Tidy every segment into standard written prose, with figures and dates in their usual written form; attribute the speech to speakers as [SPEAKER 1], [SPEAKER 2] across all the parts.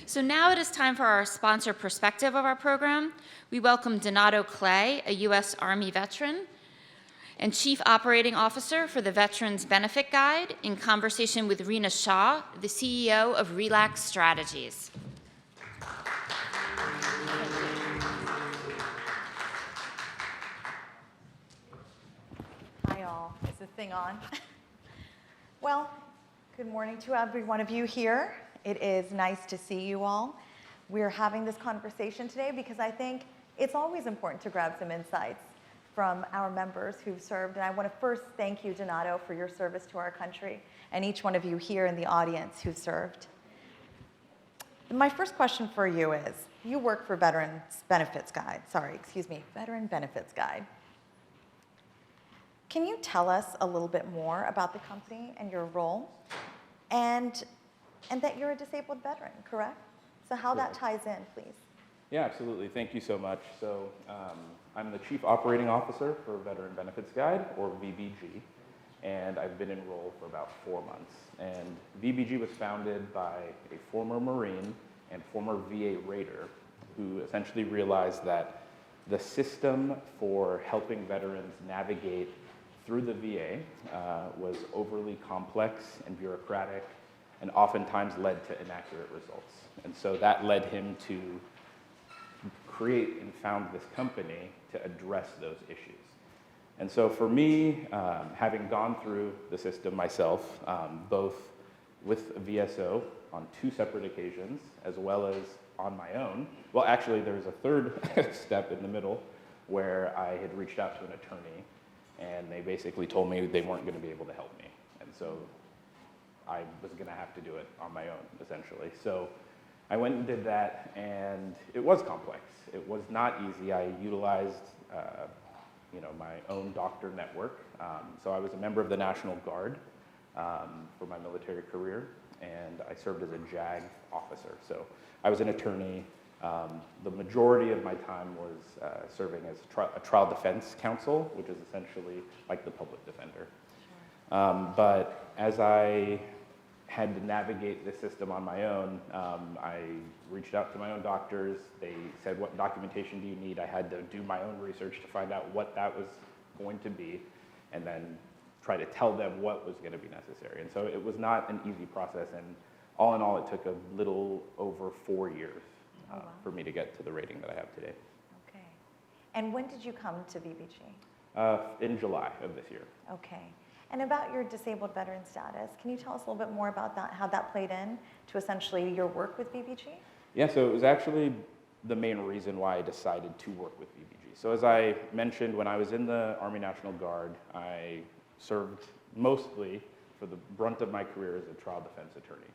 [SPEAKER 1] So now it is time for our sponsor perspective of our program. We welcome Donato Clay, a U.S. Army veteran and Chief Operating Officer for the Veterans Benefit Guide, in conversation with Rena Shaw, the CEO of Relax Strategies.
[SPEAKER 2] Hi all, is the thing on? Well, good morning to every one of you here. It is nice to see you all. We're having this conversation today because I think it's always important to grab some insights from our members who've served. And I want to first thank you, Donato, for your service to our country, and each one of you here in the audience who've served. My first question for you is, you work for Veteran Benefits Guide. Can you tell us a little bit more about the company and your role? And that you're a disabled veteran, correct? So how that ties in, please.
[SPEAKER 3] Yeah, absolutely. Thank you so much. So I'm the Chief Operating Officer for Veteran Benefits Guide, or VBG, and I've been in role for about 4 months. And VBG was founded by a former Marine and former VA Raider who essentially realized that the system for helping veterans navigate through the VA was overly complex and bureaucratic, and oftentimes led to inaccurate results. And so that led him to create and found this company to address those issues. And so for me, having gone through the system myself, both with a VSO on 2 separate occasions, as well as on my own, well, actually there's a third step in the middle where I had reached out to an attorney, and they basically told me they weren't going to be able to help me. And so I was going to have to do it on my own, essentially. So I went and did that, and it was complex. It was not easy. I utilized my own doctor network. So I was a member of the National Guard for my military career, and I served as a JAG officer. So I was an attorney. The majority of my time was serving as a trial defense counsel, which is essentially like the public defender. But as I had to navigate the system on my own, I reached out to my own doctors. They said, what documentation do you need? I had to do my own research to find out what that was going to be, and then try to tell them what was going to be necessary. And so it was not an easy process, and all in all, it took a little over 4 years for me to get to the rating that I have today.
[SPEAKER 2] Okay. And when did you come to VBG?
[SPEAKER 3] In July of this year.
[SPEAKER 2] Okay. And about your disabled veteran status, can you tell us a little bit more about that, how that played in to essentially your work with VBG?
[SPEAKER 3] Yeah, so it was actually the main reason why I decided to work with VBG. So as I mentioned, when I was in the Army National Guard, I served mostly for the brunt of my career as a trial defense attorney.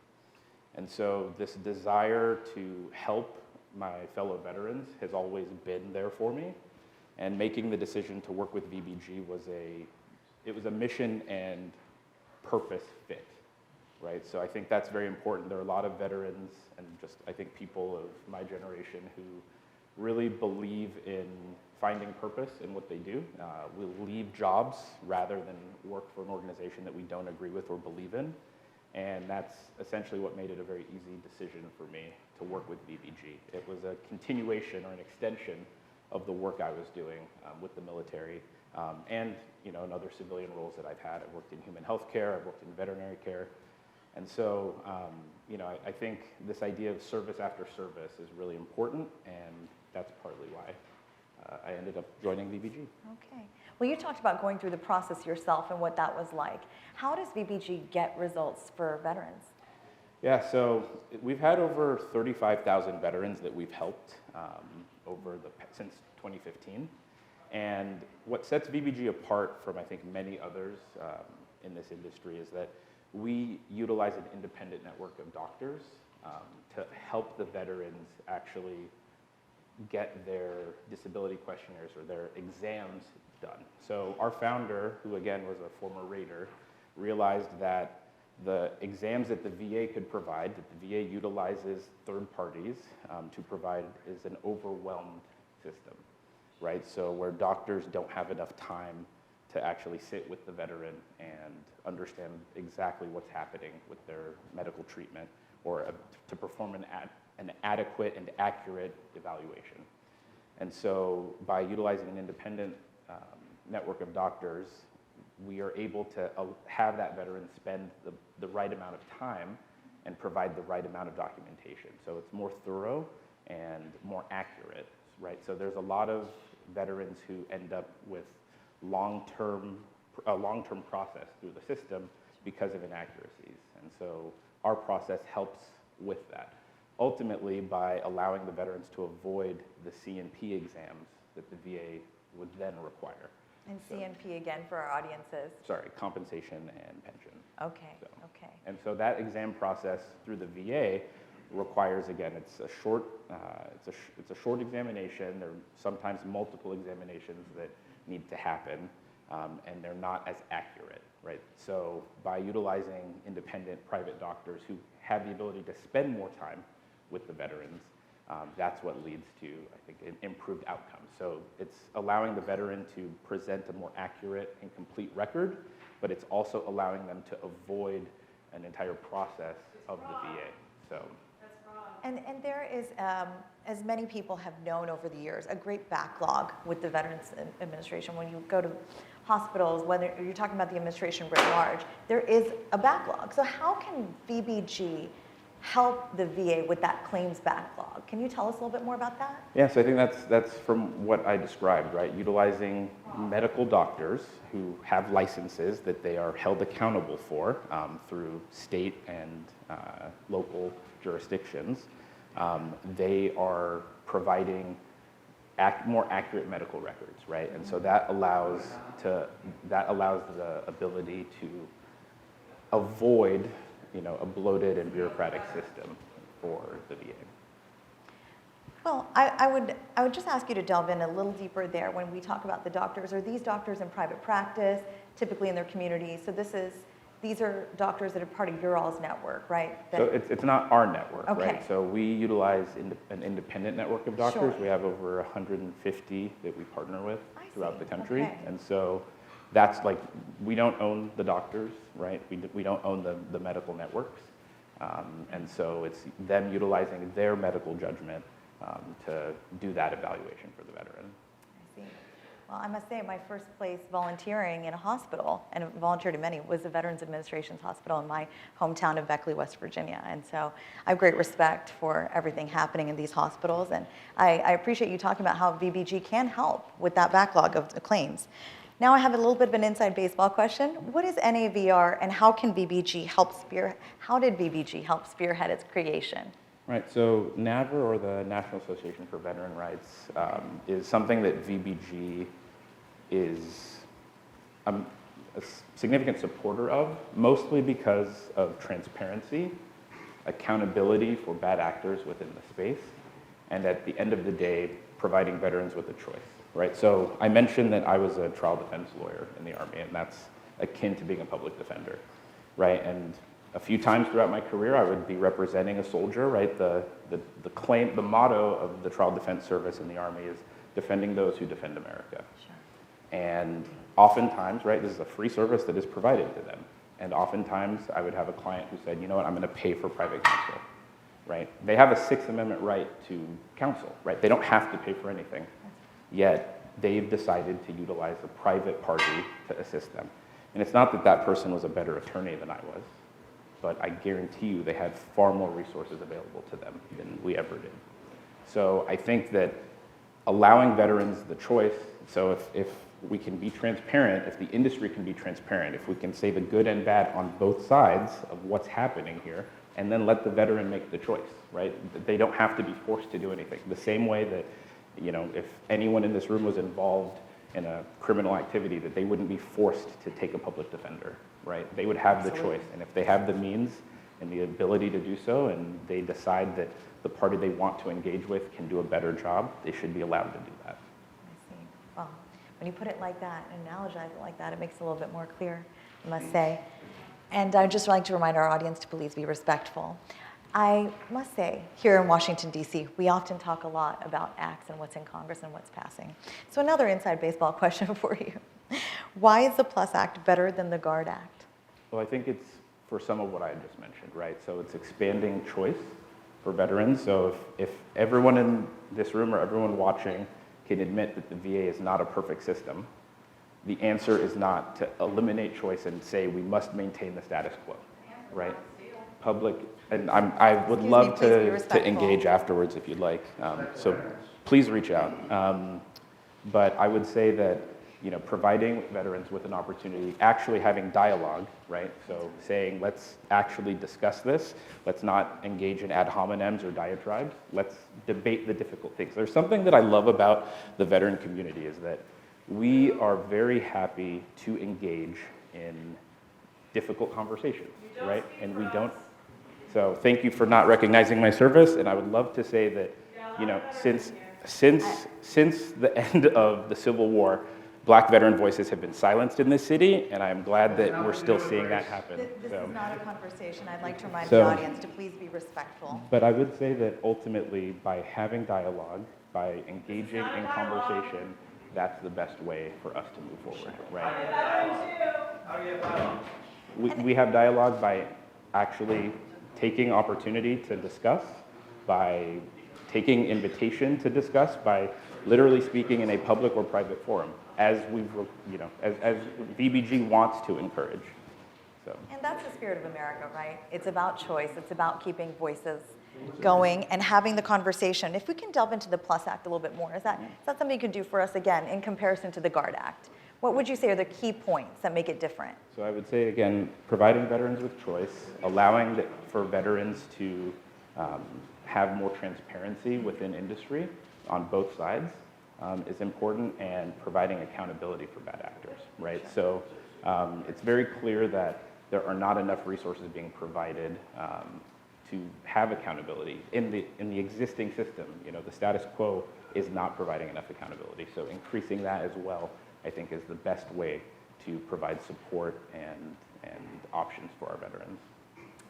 [SPEAKER 3] And so this desire to help my fellow veterans has always been there for me. And making the decision to work with VBG was a mission and purpose fit, right? So I think that's very important. There are a lot of veterans and just, I think, people of my generation who really believe in finding purpose in what they do. We'll leave jobs rather than work for an organization that we don't agree with or believe in. And that's essentially what made it a very easy decision for me to work with VBG. It was a continuation or an extension of the work I was doing with the military and in other civilian roles that I've had. I've worked in human health care, I've worked in veterinary care. And so, I think this idea of service after service is really important, and that's partly why I ended up joining VBG.
[SPEAKER 2] Okay. Well, you talked about going through the process yourself and what that was like. How does VBG get results for veterans?
[SPEAKER 3] Yeah, so we've had over 35,000 veterans that we've helped since 2015. And what sets VBG apart from, I think, many others in this industry is that we utilize an independent network of doctors to help the veterans actually get their disability questionnaires or their exams done. So our founder, who again was a former Raider, realized that the exams that the VA could provide, that the VA utilizes third parties to provide, is an overwhelmed system, right? So where doctors don't have enough time to actually sit with the veteran and understand exactly what's happening with their medical treatment, to perform an adequate and accurate evaluation. And so by utilizing an independent network of doctors, we are able to have that veteran spend the right amount of time and provide the right amount of documentation. So it's more thorough and more accurate, right? So there's a lot of veterans who end up with a long-term process through the system because of inaccuracies. And so our process helps with that. Ultimately, by allowing the veterans to avoid the C&P exams that the VA would then require.
[SPEAKER 2] And C&P again for our audiences.
[SPEAKER 3] Sorry, compensation and pension.
[SPEAKER 2] Okay,
[SPEAKER 3] So,
[SPEAKER 2] okay.
[SPEAKER 3] And so that exam process through the VA requires, again, it's a short examination. There are sometimes multiple examinations that need to happen, and they're not as accurate, right? So by utilizing independent private doctors who have the ability to spend more time with the veterans, that's what leads to, I think, an improved outcome. So it's allowing the veteran to present a more accurate and complete record, but it's also allowing them to avoid an entire process of the VA. So.
[SPEAKER 2] And there is, as many people have known over the years, a great backlog with the Veterans Administration. When you go to hospitals, whether you're talking about the administration writ large, there is a backlog. So how can VBG help the VA with that claims backlog? Can you tell us a little bit more about that?
[SPEAKER 3] Yeah, so I think that's from what I described, right? Utilizing medical doctors who have licenses that they are held accountable for through state and local jurisdictions. They are providing more accurate medical records, right? And so that allows the ability to avoid, a bloated and bureaucratic system for the VA.
[SPEAKER 2] Well, I would just ask you to delve in a little deeper there when we talk about the doctors. Are these doctors in private practice, typically in their communities? So these are doctors that are part of your all's network, right?
[SPEAKER 3] So it's not our network,
[SPEAKER 2] Okay.
[SPEAKER 3] right? So we utilize an independent network of doctors.
[SPEAKER 2] Sure.
[SPEAKER 3] We have over 150 that we partner with
[SPEAKER 2] I
[SPEAKER 3] throughout
[SPEAKER 2] see.
[SPEAKER 3] the country.
[SPEAKER 2] Okay.
[SPEAKER 3] And so that's like, we don't own the doctors, right? We don't own the medical networks. And so it's them utilizing their medical judgment to do that evaluation for the veteran.
[SPEAKER 2] I see. Well, I must say my first place volunteering in a hospital, and volunteered in many, was the Veterans Administration's hospital in my hometown of Beckley, West Virginia. And so I have great respect for everything happening in these hospitals. And I appreciate you talking about how VBG can help with that backlog of the claims. Now I have a little bit of an inside baseball question. What is NAVR and how did VBG help spearhead its creation?
[SPEAKER 3] Right, so NAVR, or the National Association for Veteran Rights, is something that VBG is a significant supporter of, mostly because of transparency, accountability for bad actors within the space, and at the end of the day, providing veterans with a choice, right? So I mentioned that I was a trial defense lawyer in the Army, and that's akin to being a public defender, right? And a few times throughout my career, I would be representing a soldier, right? The motto of the Trial Defense Service in the Army is defending those who defend America.
[SPEAKER 2] Sure.
[SPEAKER 3] And oftentimes, right, this is a free service that is provided to them. And oftentimes, I would have a client who said, you know what, I'm going to pay for private counsel, right? They have a Sixth Amendment right to counsel, right? They don't have to pay for anything. Yet, they've decided to utilize a private party to assist them. And it's not that that person was a better attorney than I was, but I guarantee you they had far more resources available to them than we ever did. So I think that allowing veterans the choice, so if we can be transparent, if the industry can be transparent, if we can say the good and bad on both sides of what's happening here, and then let the veteran make the choice, right? They don't have to be forced to do anything. The same way that, if anyone in this room was involved in a criminal activity, that they wouldn't be forced to take a public defender, right? They would have the choice, and if they have the means and the ability to do so, and they decide that the party they want to engage with can do a better job, they should be allowed to do that.
[SPEAKER 2] I see. Well, when you put it like that, and analogize it like that, it makes it a little bit more clear, I must say. And I'd just like to remind our audience to please be respectful. I must say, here in Washington, D.C., we often talk a lot about acts and what's in Congress and what's passing. So another inside baseball question for you. Why is the PLUS Act better than the GUARD Act?
[SPEAKER 3] Well, I think it's for some of what I just mentioned, right? So it's expanding choice for veterans. So if everyone in this room or everyone watching can admit that the VA is not a perfect system, the answer is not to eliminate choice and say we must maintain the status quo, right? Public, and I would
[SPEAKER 2] Excuse
[SPEAKER 3] love
[SPEAKER 2] me, please be
[SPEAKER 3] to
[SPEAKER 2] respectful.
[SPEAKER 3] engage afterwards if you'd like. So please reach out. But I would say that, you know, providing veterans with an opportunity, actually having dialogue, right? So saying, let's actually discuss this. Let's not engage in ad hominems or diatribes. Let's debate the difficult things. There's something that I love about the veteran community is that we are very happy to engage in difficult conversations, right? And we don't. So thank you for not recognizing my service. And I would love to say that, you know, since the end of the Civil War, Black veteran voices have been silenced in this city, and I'm glad that we're still seeing that happen.
[SPEAKER 2] This
[SPEAKER 3] So,
[SPEAKER 2] is not a conversation. I'd like to remind
[SPEAKER 3] So-
[SPEAKER 2] the audience to please be respectful.
[SPEAKER 3] but I would say that ultimately, by having dialogue, by engaging in conversation, that's the best way for us to move forward, right? We have dialogue by actually taking opportunity to discuss, by taking invitation to discuss, by literally speaking in a public or private forum, as we've, you know, as VBG wants to encourage. So.
[SPEAKER 2] And that's the spirit of America, right? It's about choice. It's about keeping voices going and having the conversation. If we can delve into the PLUS Act a little bit more, is that something you can do for us again in comparison to the GUARD Act? What would you say are the key points that make it different?
[SPEAKER 3] So I would say, again, providing veterans with choice, allowing for veterans to have more transparency within industry on both sides is important, and providing accountability for bad actors, right?
[SPEAKER 2] Sure.
[SPEAKER 3] So it's very clear that there are not enough resources being provided to have accountability in the existing system. You know, the status quo is not providing enough accountability. So increasing that as well, I think, is the best way to provide support and options for our veterans.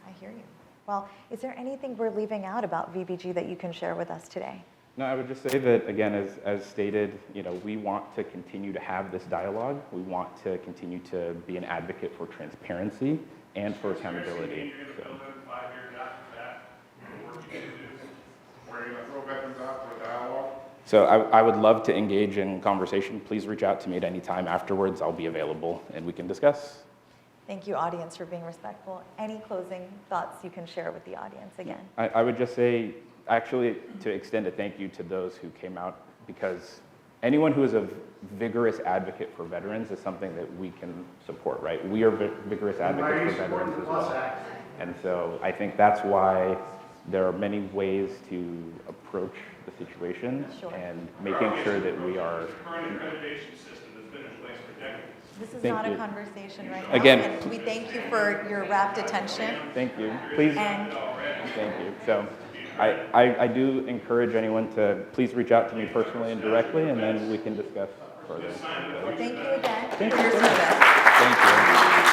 [SPEAKER 2] I hear you. Well, is there anything we're leaving out about VBG that you can share with us today?
[SPEAKER 3] No, I would just say that, again, as stated, you know, we want to continue to have this dialogue. We want to continue to be an advocate for transparency and for accountability. So. So I would love to engage in conversation. Please reach out to me at any time afterwards. I'll be available and we can discuss.
[SPEAKER 2] Thank you, audience, for being respectful. Any closing thoughts you can share with the audience again?
[SPEAKER 3] I would just say, actually, to extend a thank you to those who came out, because anyone who is a vigorous advocate for veterans is something that we can support, right? We are vigorous advocates for veterans as well. And so I think that's why there are many ways to approach the situation.
[SPEAKER 2] Sure.
[SPEAKER 3] And making sure that we are.
[SPEAKER 4] Current accreditation system that's been in place for decades.
[SPEAKER 2] This is
[SPEAKER 3] Thank
[SPEAKER 2] not
[SPEAKER 3] you.
[SPEAKER 2] a conversation right now.
[SPEAKER 3] Again.
[SPEAKER 2] And we thank you for your rapt attention.
[SPEAKER 3] Thank you. Please.
[SPEAKER 2] And
[SPEAKER 3] Thank you. So I do encourage anyone to please reach out to me personally and directly, and then we can discuss further. So,
[SPEAKER 2] thank you again
[SPEAKER 3] Thank
[SPEAKER 2] for
[SPEAKER 3] you
[SPEAKER 2] your
[SPEAKER 3] so much.
[SPEAKER 2] service.
[SPEAKER 3] thank you.